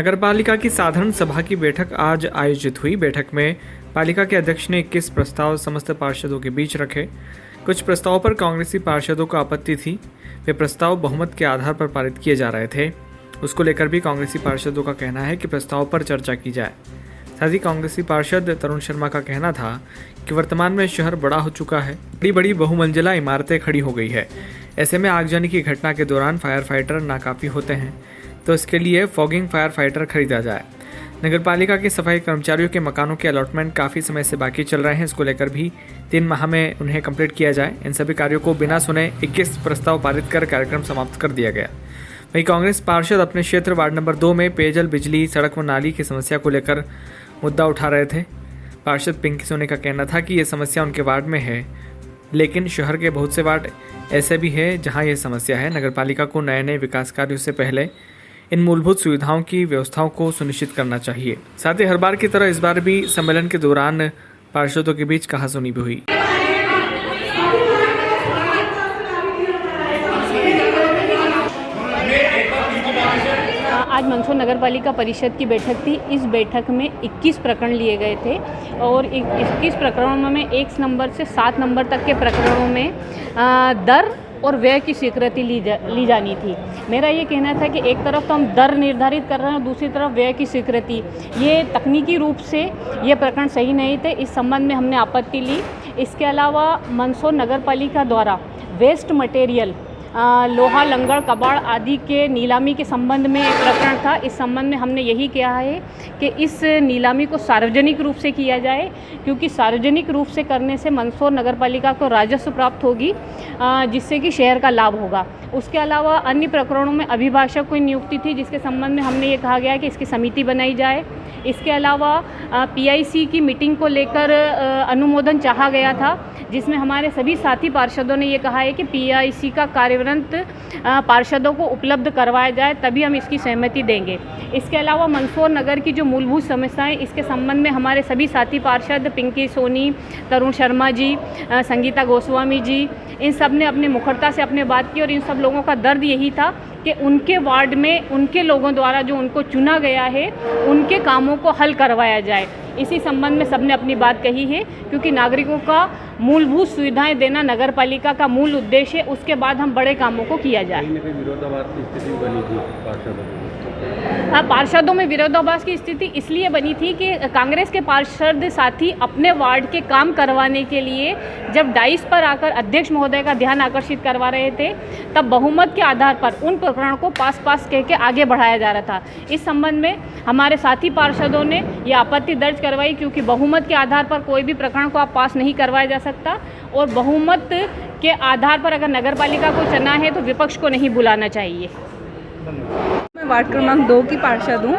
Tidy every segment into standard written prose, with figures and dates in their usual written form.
नगरपालिका की साधारण सभा की बैठक आज आयोजित हुई। बैठक में पालिका के अध्यक्ष ने 21 प्रस्ताव समस्त पार्षदों के बीच रखे। कुछ प्रस्तावों पर कांग्रेसी पार्षदों को आपत्ति थी। वे प्रस्ताव बहुमत के आधार पर पारित किए जा रहे थे। उसको लेकर भी कांग्रेसी पार्षदों का कहना है कि प्रस्ताव पर चर्चा की जाए। साथ ही कांग्रेसी पार्षद तरुण शर्मा का कहना था कि वर्तमान में शहर बड़ा हो चुका है, बड़ी बड़ी बहुमंजिला इमारतें खड़ी हो गई है। ऐसे में आगजनी की घटना के दौरान फायर फाइटर नाकाफी होते हैं, तो इसके लिए फॉगिंग फायर फाइटर खरीदा जाए। नगरपालिका के सफाई कर्मचारियों के मकानों के अलॉटमेंट काफ़ी समय से बाकी चल रहे हैं, इसको लेकर भी 3 माह में उन्हें कंप्लीट किया जाए। इन सभी कार्यों को बिना सुने 21 प्रस्ताव पारित कर कार्यक्रम समाप्त कर दिया गया। वहीं कांग्रेस पार्षद अपने क्षेत्र वार्ड नंबर 2 में पेयजल, बिजली, सड़क व नाली की समस्या को लेकर मुद्दा उठा रहे थे। पार्षद पिंकी सोनी का कहना था कि ये समस्या उनके वार्ड में है, लेकिन शहर के बहुत से वार्ड ऐसे भी हैं जहां ये समस्या है। नगरपालिका को नए नए विकास कार्यों से पहले इन मूलभूत सुविधाओं की व्यवस्थाओं को सुनिश्चित करना चाहिए। साथ ही हर बार की तरह इस बार भी सम्मेलन के दौरान पार्षदों के बीच कहासुनी भी हुई। आज मंदसौर नगर पालिका परिषद की बैठक थी। इस बैठक में 21 प्रकरण लिए गए थे और 21 प्रकरणों में 1 नंबर से 7 नंबर तक के प्रकरणों में दर और व्यय की स्वीकृति ली जानी थी। मेरा ये कहना था कि एक तरफ तो हम दर निर्धारित कर रहे हैं, दूसरी तरफ व्यय की स्वीकृति, ये तकनीकी रूप से ये प्रकरण सही नहीं थे। इस संबंध में हमने आपत्ति ली। इसके अलावा मंदसौर नगर पालिका द्वारा वेस्ट मटेरियल, लोहा, लंगड़, कबाड़ आदि के नीलामी के संबंध में एक प्रकरण था। इस संबंध में हमने यही कहा है कि इस नीलामी को सार्वजनिक रूप से किया जाए, क्योंकि सार्वजनिक रूप से करने से मंदसौर नगरपालिका को राजस्व प्राप्त होगी, जिससे कि शहर का लाभ होगा। उसके अलावा अन्य प्रकरणों में अभिभाषक की नियुक्ति थी, जिसके संबंध में हमने ये कहा गया कि इसकी समिति बनाई जाए। इसके अलावा पीआईसी की मीटिंग को लेकर अनुमोदन चाहा गया था, जिसमें हमारे सभी साथी पार्षदों ने ये कहा है कि पीआईसी का कार्यवृत्त पार्षदों को उपलब्ध करवाया जाए, तभी हम इसकी सहमति देंगे। इसके अलावा मंदसौर नगर की जो मूलभूत समस्याएं, इसके संबंध में हमारे सभी साथी पार्षद पिंकी सोनी, तरुण शर्मा जी, संगीता गोस्वामी जी, इन सब ने अपने मुखरता से अपने बात की और इन सब लोगों का दर्द यही था कि उनके वार्ड में उनके लोगों द्वारा जो उनको चुना गया है, उनके कामों को हल करवाया जाए। इसी संबंध में सबने अपनी बात कही है, क्योंकि नागरिकों का मूलभूत सुविधाएं देना नगरपालिका का मूल उद्देश्य है। उसके बाद हम बड़े कामों को किया जाए। विरोधाभास की स्थिति बनी थी पार्षदों में विरोधाभास की स्थिति इसलिए बनी थी कि कांग्रेस के पार्षद साथी अपने वार्ड के काम करवाने के लिए जब डाइस पर आकर अध्यक्ष महोदय का ध्यान आकर्षित करवा रहे थे, तब बहुमत के आधार पर उन प्रकरणों को पास कह के आगे बढ़ाया जा रहा था। इस संबंध में हमारे साथी पार्षदों ने ये आपत्ति दर्ज करवाई, क्योंकि बहुमत के आधार पर कोई भी प्रकरण को आप पास नहीं करवाया जा सकता, और बहुमत के आधार पर अगर नगरपालिका को चुना है तो विपक्ष को नहीं बुलाना चाहिए। मैं वार्ड क्रमांक 2 की पार्षद हूँ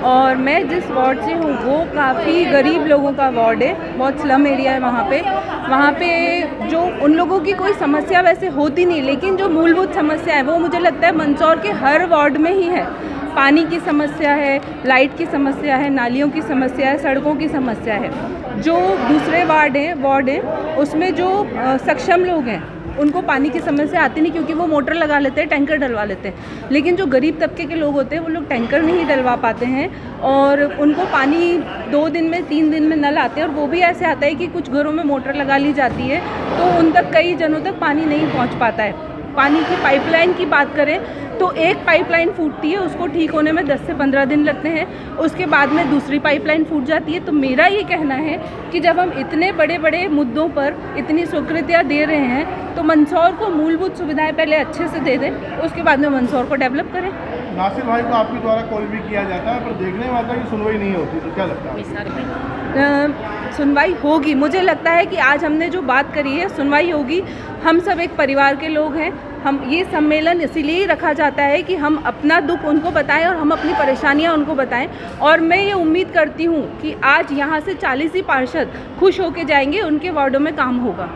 और मैं जिस वार्ड से हूँ वो काफ़ी गरीब लोगों का वार्ड है, बहुत स्लम एरिया है। वहाँ पे जो उन लोगों की कोई समस्या वैसे होती नहीं, लेकिन जो मूलभूत समस्या है वो मुझे लगता है मंदसौर के हर वार्ड में ही है। पानी की समस्या है, लाइट की समस्या है, नालियों की समस्या है, सड़कों की समस्या है। जो दूसरे वार्ड हैं उसमें जो सक्षम लोग हैं उनको पानी की समस्या आती नहीं, क्योंकि वो मोटर लगा लेते हैं, टैंकर डलवा लेते हैं। लेकिन जो गरीब तबके के लोग होते हैं वो लोग टैंकर नहीं डलवा पाते हैं और उनको पानी 2 दिन में 3 दिन में नल आते हैं, और वो भी ऐसे आता है कि कुछ घरों में मोटर लगा ली जाती है तो उन तक कई जनों तक पानी नहीं पहुंच पाता है। पानी की पाइपलाइन की बात करें तो एक पाइपलाइन फूटती है, उसको ठीक होने में 10 से 15 दिन लगते हैं, उसके बाद में दूसरी पाइपलाइन फूट जाती है। तो मेरा ये कहना है कि जब हम इतने बड़े बड़े मुद्दों पर इतनी स्वीकृतियाँ दे रहे हैं तो मंदसौर को मूलभूत सुविधाएं पहले अच्छे से दे दें, उसके बाद में मंदसौर को डेवलप करें। नासिर भाई को आपके द्वारा कॉल भी किया जाता है, पर देखने में आता है कि सुनवाई नहीं होती, तो क्या लगता है? सुनवाई होगी, मुझे लगता है कि आज हमने जो बात करी है सुनवाई होगी। हम सब एक परिवार के लोग हैं। हम ये सम्मेलन इसीलिए रखा जाता है कि हम अपना दुख उनको बताएं और हम अपनी परेशानियां उनको बताएं, और मैं ये उम्मीद करती हूँ कि आज यहाँ से 40 ही पार्षद खुश होकर जाएंगे, उनके वार्डों में काम होगा।